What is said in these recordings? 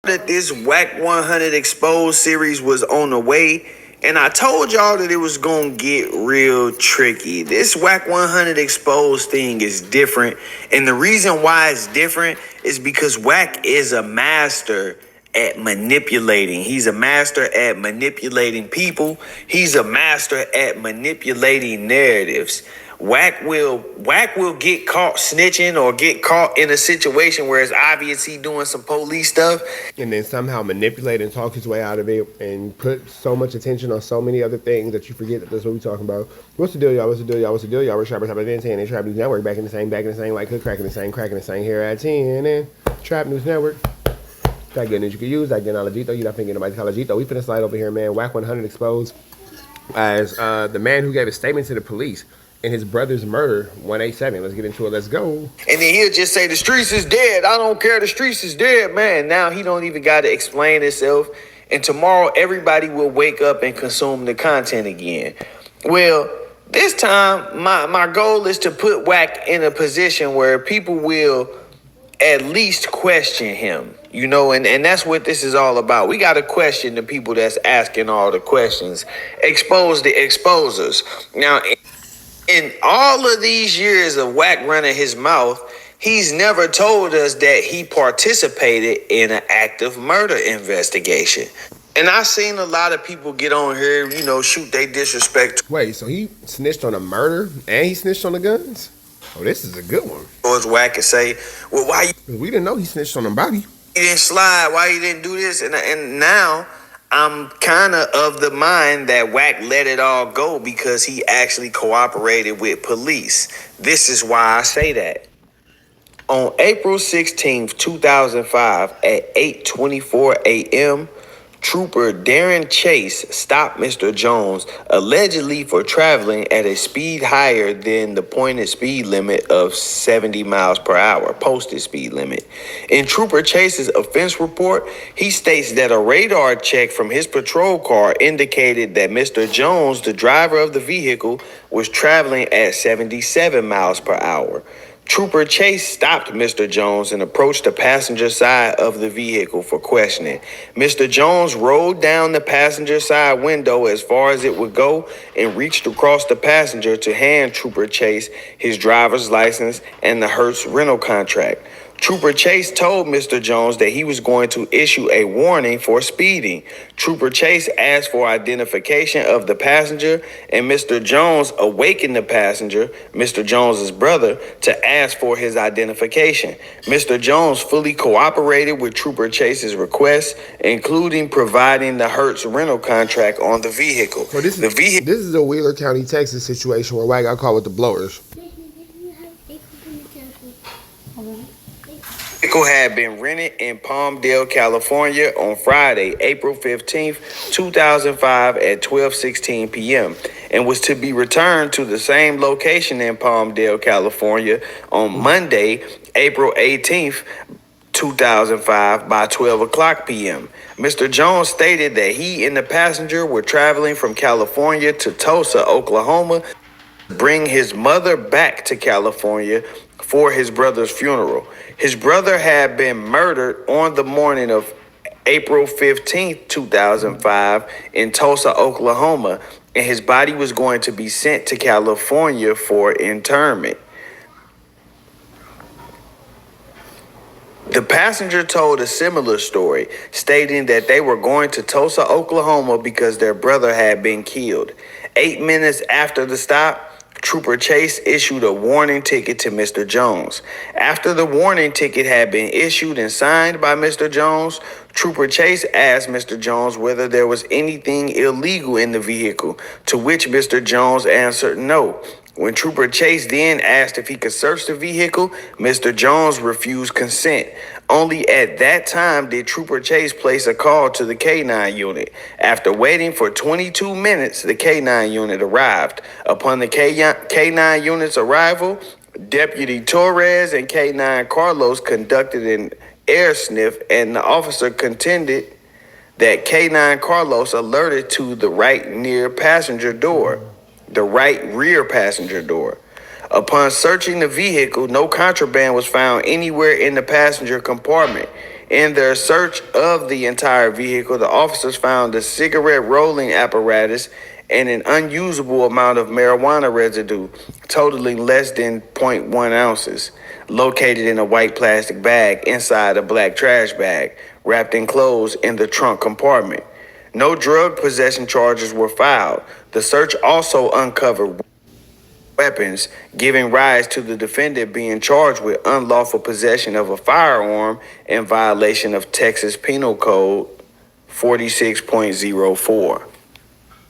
that this Wack 100 Exposed series was on the way, and I told y'all that it was gonna get real tricky. This Wack 100 Exposed thing is different, and the reason why it's different is because Wack is a master at manipulating. He's a master at manipulating people. He's a master at manipulating narratives. Wack will get caught snitching or get caught in a situation where it's obvious he doing some police stuff, and then somehow manipulate and talk his way out of it and put so much attention on so many other things that you forget that that's what we're talking about. What's the deal, y'all? What's the deal, y'all? What's the deal, y'all? We're Trap News and Trap News Network, back in the same, like hood, cracking the same here at 10 and Trap News Network. That good news you can use, that good knowledge, you not thinking nobody's college. We finna slide over here, man. Wack 100 Exposed as the man who gave a statement to the police in his brother's murder, 187. Let's get into it. Let's go. And then he'll just say, the streets is dead. I don't care. The streets is dead, man. Now he don't even got to explain himself. And tomorrow, everybody will wake up and consume the content again. Well, this time, my goal is to put Wack in a position where people will at least question him. You know, and that's what this is all about. We got to question the people that's asking all the questions. Expose the exposers. Now, in all of these years of Wack running his mouth, he's never told us that he participated in an active murder investigation. And I've seen a lot of people get on here, you know, shoot they disrespect. Wait, so he snitched on a murder and he snitched on the guns? Oh, this is a good one. Towards Wack and say, well, why we didn't know he snitched on the body. You didn't slide? Why you didn't do this? And now I'm kind of the mind that Wack let it all go because he actually cooperated with police. This is why I say that. On April 16th, 2005 at 8:24 a.m., Trooper Darren Chase stopped Mr. Jones allegedly for traveling at a speed higher than the pointed speed limit of 70 miles per hour, posted speed limit. In Trooper Chase's offense report, he states that a radar check from his patrol car indicated that Mr. Jones, the driver of the vehicle, was traveling at 77 miles per hour. Trooper Chase stopped Mr. Jones and approached the passenger side of the vehicle for questioning. Mr. Jones rolled down the passenger side window as far as it would go and reached across the passenger to hand Trooper Chase his driver's license and the Hertz rental contract. Trooper Chase told Mr. Jones that he was going to issue a warning for speeding. Trooper Chase asked for identification of the passenger, and Mr. Jones awakened the passenger, Mr. Jones's brother, to ask for his identification. Mr. Jones fully cooperated with Trooper Chase's request, including providing the Hertz rental contract on the vehicle. So this is a Wheeler County, Texas situation where Wack got caught with the blowers. The vehicle had been rented in Palmdale, California on Friday, April 15th, 2005 at 12:16 p.m. and was to be returned to the same location in Palmdale, California on Monday, April 18th, 2005 by 12 o'clock p.m. Mr. Jones stated that he and the passenger were traveling from California to Tulsa, Oklahoma, to bring his mother back to California for his brother's funeral. His brother had been murdered on the morning of April 15th, 2005 in Tulsa, Oklahoma, and his body was going to be sent to California for interment. The passenger told a similar story, stating that they were going to Tulsa, Oklahoma because their brother had been killed. 8 minutes after the stop, Trooper Chase issued a warning ticket to Mr. Jones. After the warning ticket had been issued and signed by Mr. Jones, Trooper Chase asked Mr. Jones whether there was anything illegal in the vehicle, to which Mr. Jones answered no. When Trooper Chase then asked if he could search the vehicle, Mr. Jones refused consent. Only at that time did Trooper Chase place a call to the K-9 unit. After waiting for 22 minutes, the K-9 unit arrived. Upon the K-9 unit's arrival, Deputy Torres and K-9 Carlos conducted an air sniff, and the officer contended that K-9 Carlos alerted to the right rear passenger door. Upon searching the vehicle, no contraband was found anywhere in the passenger compartment. In their search of the entire vehicle, the officers found a cigarette rolling apparatus and an unusable amount of marijuana residue, totaling less than zero point 0.1 ounces, located in a white plastic bag inside a black trash bag, wrapped in clothes in the trunk compartment. No drug possession charges were filed. The search also uncovered weapons, giving rise to the defendant being charged with unlawful possession of a firearm in violation of Texas Penal Code 46.04.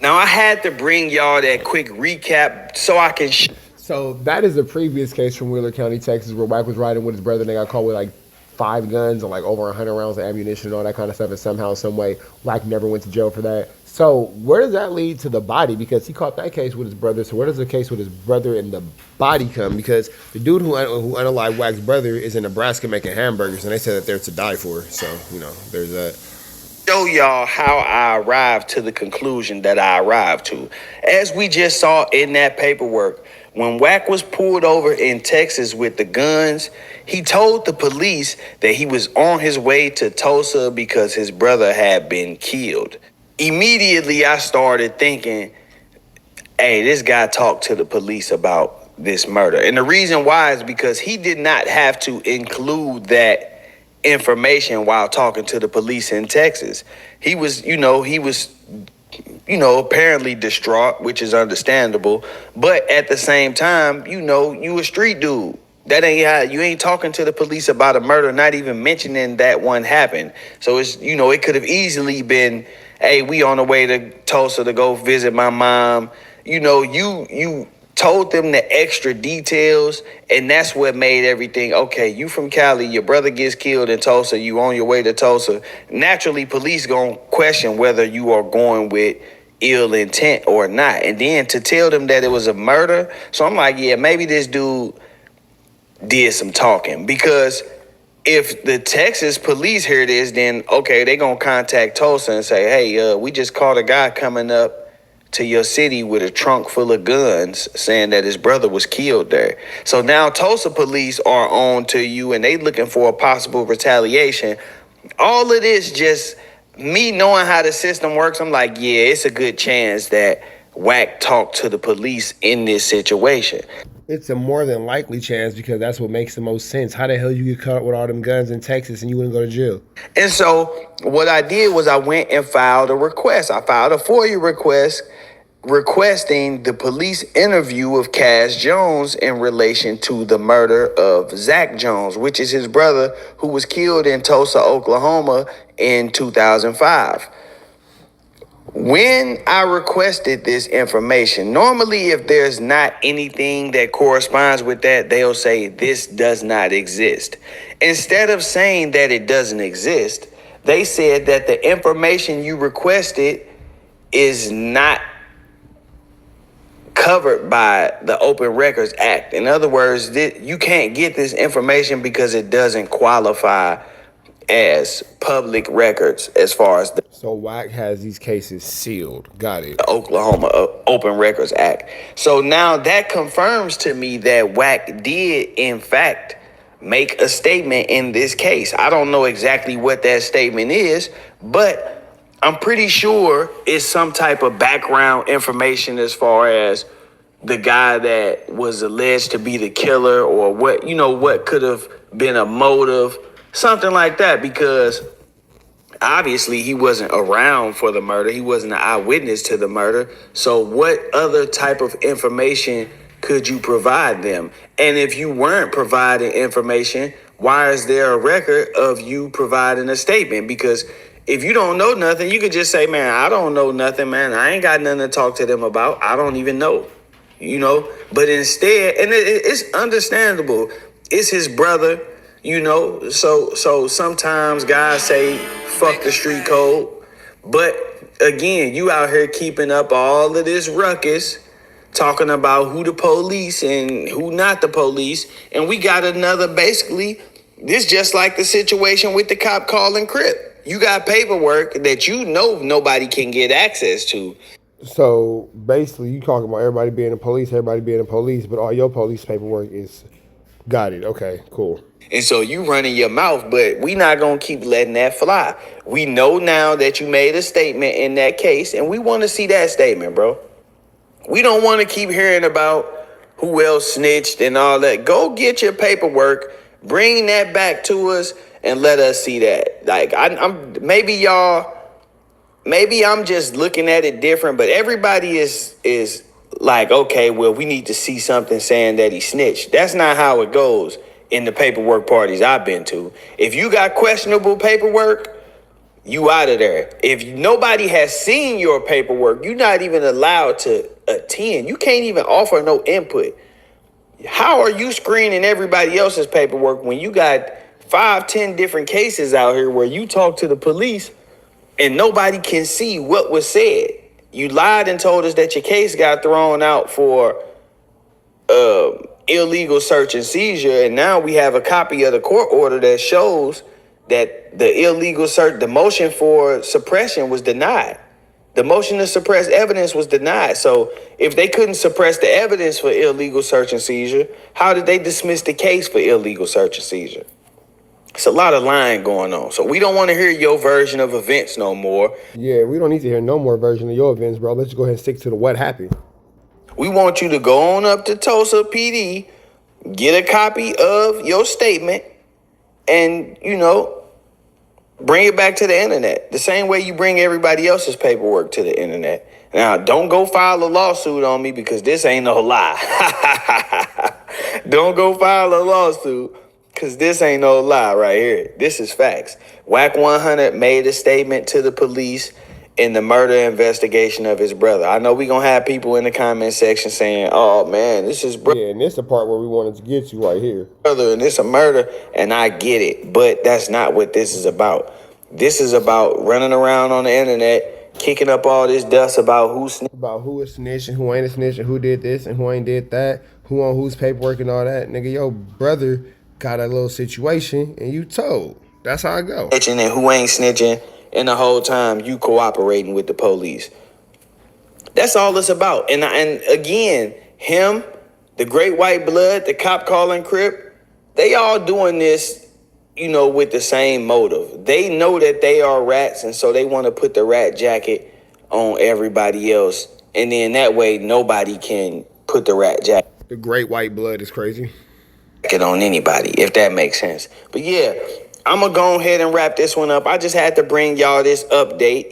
Now, I had to bring y'all that quick recap so I can. So that is a previous case from Wheeler County, Texas, where Wack was riding with his brother and they got caught with like 5 guns and like over 100 rounds of ammunition and all that kind of stuff. And somehow, some way, Wack never went to jail for that. So where does that lead to the body? Because he caught that case with his brother. So where does the case with his brother and the body come? Because the dude who unalived Wack's brother is in Nebraska making hamburgers, and they said that they're to die for. So there's that. Show y'all how I arrived to the conclusion that I arrived to. As we just saw in that paperwork, when Wack was pulled over in Texas with the guns, he told the police that he was on his way to Tulsa because his brother had been killed. Immediately, I started thinking, hey, this guy talked to the police about this murder. And the reason why is because he did not have to include that information while talking to the police in Texas. He was apparently distraught, which is understandable. But at the same time, you a street dude. That ain't how you ain't talking to the police about a murder, not even mentioning that one happened. So it's, it could have easily been, hey, we on the way to Tulsa to go visit my mom. You told them the extra details, and that's what made everything okay. You from Cali, your brother gets killed in Tulsa, you on your way to Tulsa. Naturally, police gonna question whether you are going with ill intent or not. And then to tell them that it was a murder, so I'm like, yeah, maybe this dude did some talking. Because if the Texas police hear this, then okay, they gonna contact Tulsa and say, hey, we just caught a guy coming up to your city with a trunk full of guns saying that his brother was killed there. So now Tulsa police are on to you and they looking for a possible retaliation. All of this just me knowing how the system works. I'm like, yeah, it's a good chance that Wack talked to the police in this situation. It's a more than likely chance because that's what makes the most sense. How the hell you get caught with all them guns in Texas and you wouldn't go to jail? And so what I did was I went and filed a request. I filed a FOIA request requesting the police interview of Cass Jones in relation to the murder of Zach Jones, which is his brother who was killed in Tulsa, Oklahoma in 2005. When I requested this information, normally if there's not anything that corresponds with that, they'll say this does not exist. Instead of saying that it doesn't exist, they said that the information you requested is not covered by the Open Records Act. In other words, you can't get this information because it doesn't qualify as public records as far as the So Wack has these cases sealed. Got it. Oklahoma Open Records Act. So now that confirms to me that Wack did, in fact, make a statement in this case. I don't know exactly what that statement is, but I'm pretty sure it's some type of background information as far as the guy that was alleged to be the killer or what could have been a motive, something like that, because obviously he wasn't around for the murder. He wasn't an eyewitness to the murder. So what other type of information could you provide them? And if you weren't providing information, why is there a record of you providing a statement? Because if you don't know nothing, you could just say, man, I don't know nothing, man. I ain't got nothing to talk to them about. I don't even know, But instead, and it's understandable. It's his brother, So sometimes guys say, fuck the street code. But again, you out here keeping up all of this ruckus, talking about who the police and who not the police. And we got another, basically, this just like the situation with the cop calling Crip. You got paperwork that nobody can get access to. So basically, you talking about everybody being the police, but all your police paperwork is Got it. Okay, cool. And so you running your mouth, but we not gonna keep letting that fly. We know now that you made a statement in that case, and we want to see that statement, bro. We don't want to keep hearing about who else snitched and all that. Go get your paperwork, bring that back to us, and let us see that. Like I'm maybe I'm just looking at it different, but everybody is like, okay, well, we need to see something saying that he snitched. That's not how it goes in the paperwork parties I've been to. If you got questionable paperwork, you out of there. If nobody has seen your paperwork, you're not even allowed to attend. You can't even offer no input. How are you screening everybody else's paperwork when you got 5, 10 different cases out here where you talk to the police and nobody can see what was said? You lied and told us that your case got thrown out for illegal search and seizure, and now we have a copy of the court order that shows that the illegal search, the motion for suppression was denied. The motion to suppress evidence was denied. So if they couldn't suppress the evidence for illegal search and seizure, how did they dismiss the case for illegal search and seizure? It's a lot of lying going on. So we don't want to hear your version of events no more. Yeah, we don't need to hear no more version of your events, bro. Let's just go ahead and stick to the what happened. We want you to go on up to Tulsa PD, get a copy of your statement, and, bring it back to the internet. The same way you bring everybody else's paperwork to the internet. Now, don't go file a lawsuit on me because this ain't no lie. Don't go file a lawsuit because this ain't no lie right here. This is facts. Wack 100 made a statement to the police in the murder investigation of his brother. I know we gonna have people in the comment section saying, oh man, this is Yeah, and this is the part where we wanted to get to right here. brother and it's a murder, and I get it, but that's not what this is about. This is about running around on the internet, kicking up all this dust about who snitched. About who is snitching, who ain't a snitch, and who did this and who ain't did that, who on whose paperwork and all that. Nigga, your brother got a little situation and you told. That's how I go. Snitching and who ain't snitching, and the whole time you cooperating with the police. That's all it's about. And again, him, the Great White Blood, the cop calling Crip, they all doing this, with the same motive. They know that they are rats, and so they want to put the rat jacket on everybody else. And then that way, nobody can put the rat jacket The Great White Blood is crazy. on anybody, if that makes sense. But yeah, I'm going to go ahead and wrap this one up. I just had to bring y'all this update.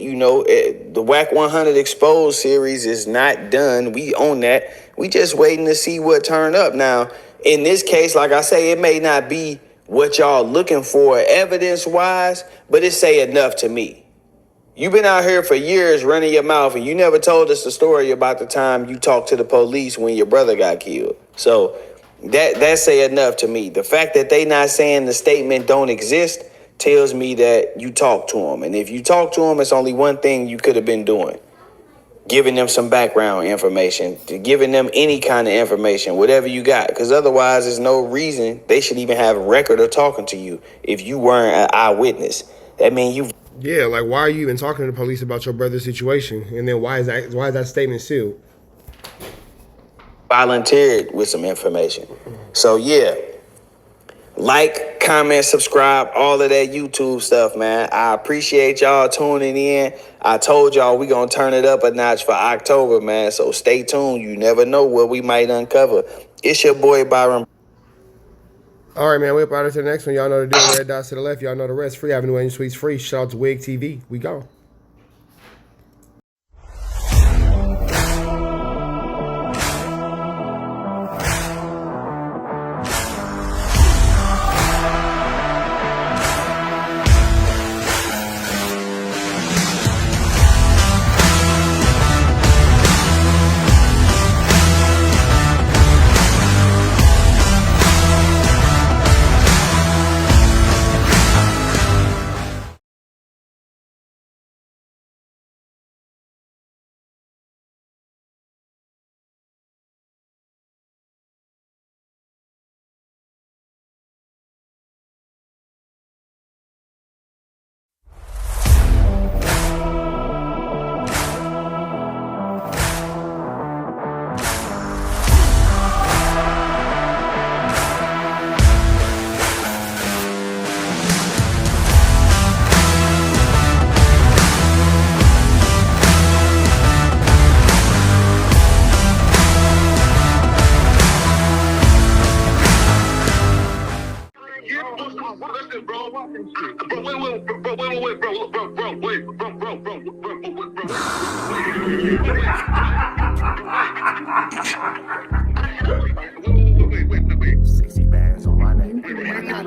The Wack 100 Exposed series is not done. We own that. We just waiting to see what turned up. Now, in this case, like I say, it may not be what y'all looking for evidence-wise, but it say enough to me. You've been out here for years running your mouth, and you never told us the story about the time you talked to the police when your brother got killed. So that say enough to me. The fact that they not saying the statement don't exist tells me that you talked to them. And if you talk to them, it's only one thing you could have been doing. Giving them some background information, giving them any kind of information, whatever you got. Because otherwise, there's no reason they should even have a record of talking to you if you weren't an eyewitness. That means you. Yeah, like why are you even talking to the police about your brother's situation? And then why is that statement sealed? Volunteered with some information. So yeah, like, comment, subscribe, all of that YouTube stuff, man. I appreciate y'all tuning in. I told y'all we gonna turn it up a notch for October, man. So stay tuned. You never know what we might uncover. It's your boy Byron. All right, man, we up out to the next one. Y'all know the deal. Red dots to the left. Y'all know the rest. Free Avenue and Suites free. Shout out to Wig TV. We gone. Wait. 60 bands on my name. How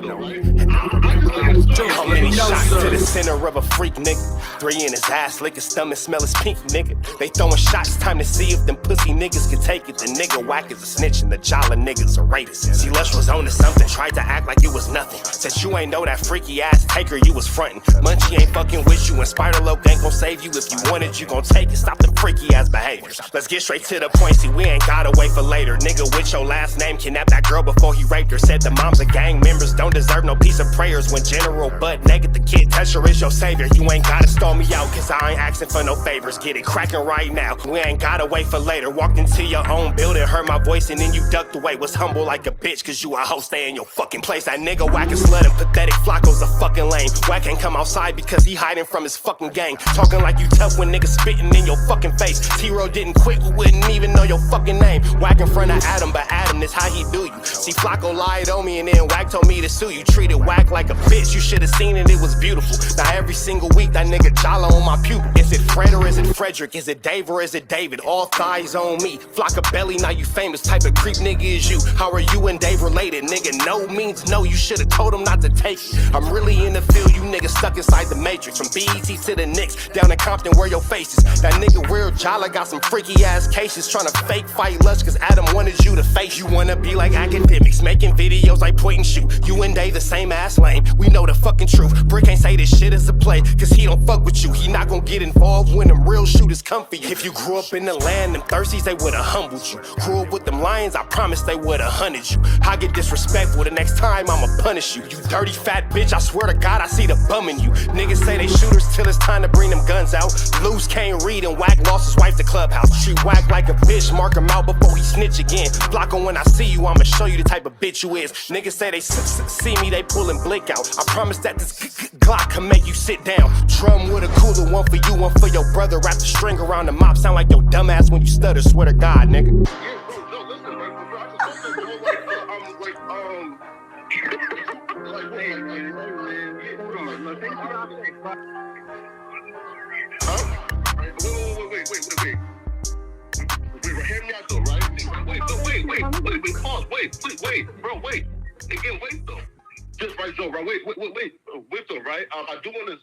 many shots to the center of a freak, nigga? 3 in his ass, lick his stomach, smell his pink, nigga. They throwing shots, time to see if them pussy niggas can take it. The nigga Wack is a snitch and the Jala niggas are rapists. See, Lush was on to something, tried to act like it was nothing. Said you ain't know that freaky ass taker you was frontin'. Munchie ain't fucking with you and Spider-Loc ain't gon' save you. If you want it, you gon' take it. Stop the freaky ass behaviors. Let's get straight to the point, see, we ain't gotta wait for later. Nigga with your last name kidnapped that girl before he raped her. Said the moms of gang members don't deserve no piece of prayers. When General butt naked, the kid Tesher is your savior. You ain't gotta stall me out, cause I ain't asking for no favors. Get it cracking right now, we ain't gotta wait for later. Walked into your own building, heard my voice, and then you ducked away. Was humble like a bitch, cause you a hoe, stay in your fucking place. That nigga Wack is slut and pathetic, Flacco's a fucking lame. Wack ain't come outside because he hiding from his fucking gang. Talking like you tough when niggas spitting in your fucking face. T-Row didn't quit, we wouldn't even know your fucking name. Wack in front of Adam, but Adam is how he do you. See, Flacco lied on me and then Wack told me to sue you. Treated Wack like a bitch, you should've seen it, it was beautiful. Now every single week that nigga Jala on my pupil. Is it Fred or is it Frederick? Is it Dave or is it David? All thighs on me. Flock of belly, now you famous. Type of creep nigga is you. How are you and Dave related? Nigga, no means no. You should've told him not to take it. I'm really in the field, you niggas stuck inside the matrix. From BET to the Knicks, down in Compton where your face is. That nigga real Jala got some freaky ass cases. Tryna fake fight Lush cause Adam wanted you to face. You wanna be like academics, making videos like point and shoot. You and Dave the same ass lane, we know the fucking truth. Brick ain't say this shit is a play, cause he don't fuck with you. He not gon' get involved when them real shooters come for you. If you grew up in the land, them thirsties, they would've humbled you. Grew up with them lions, I promise they would've hunted you. I get disrespectful, the next time I'ma punish you. You dirty fat bitch, I swear to God I see the bum in you. Niggas say they shooters till it's time to bring them guns out. Loose can't read and Wack lost his wife to Clubhouse. Treat Wack like a bitch, mark him out before he snitch again. Flacco, when I see you, I'ma show you the type of bitch you is. Niggas say they see me, they pullin' blick out. I promise that this Glock can make you sit down. Drum with a cooler, one for you, one for your brother. Wrap the string around the mop, sound like your dumbass when you stutter. Swear to God, nigga. Hear me out though, right? Wait, bro, wait. Again, wait though. Just right, Joe, right? Wait though, right? I do want to